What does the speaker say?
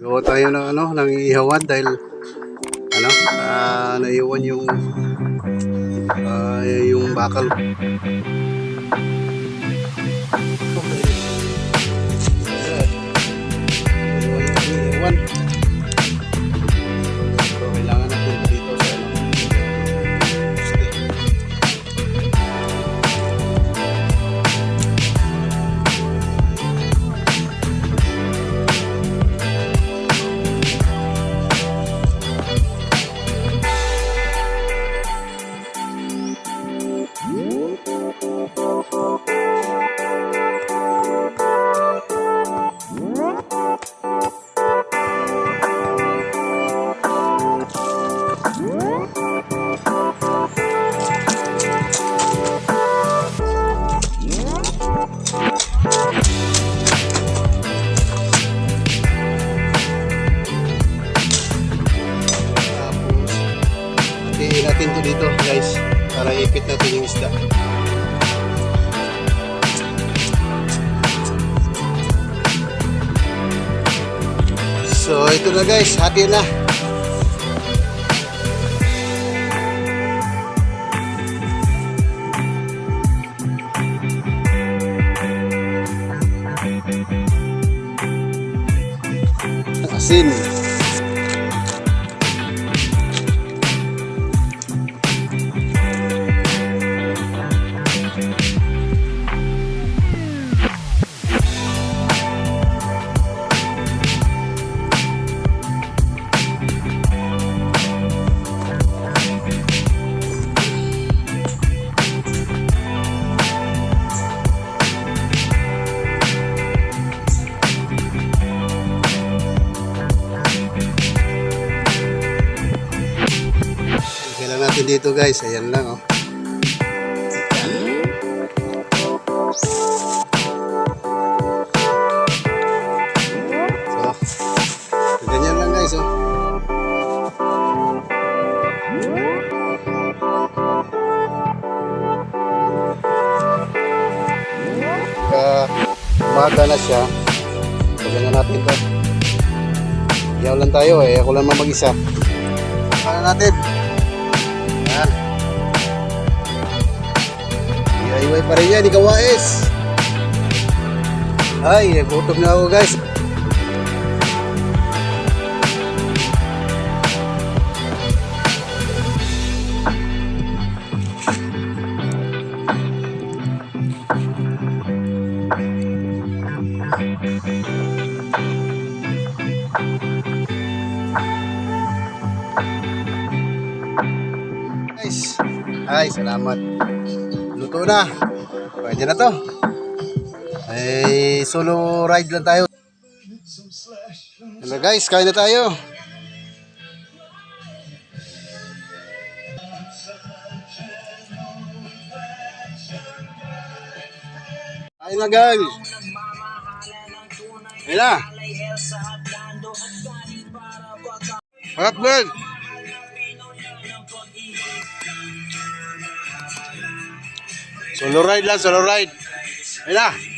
Gawa tayo ng ng ihawan dahil naiwan yung bakal. Ihawan. So kailangan natin dito sa natin to dito guys para ipit natin yung isda. So ito na guys, hati na. Asin. Natin dito guys, ayan lang oh. So ganyan lang guys oh. Umaga na siya, ganyan natin to. Iyaw lang tayo eh, ako lang mag-isa. Ano natin? Yan. Iiway pa rin yan, ikaw Wais. Ay, gutom na ako guys. Ay, salamat. Luto na. Pwede na to. Ay, solo ride lang tayo. Hello guys, kain na tayo. Kain na guys. Kain na. Harap guys. Solo ride lang, solo ride. Ayun na.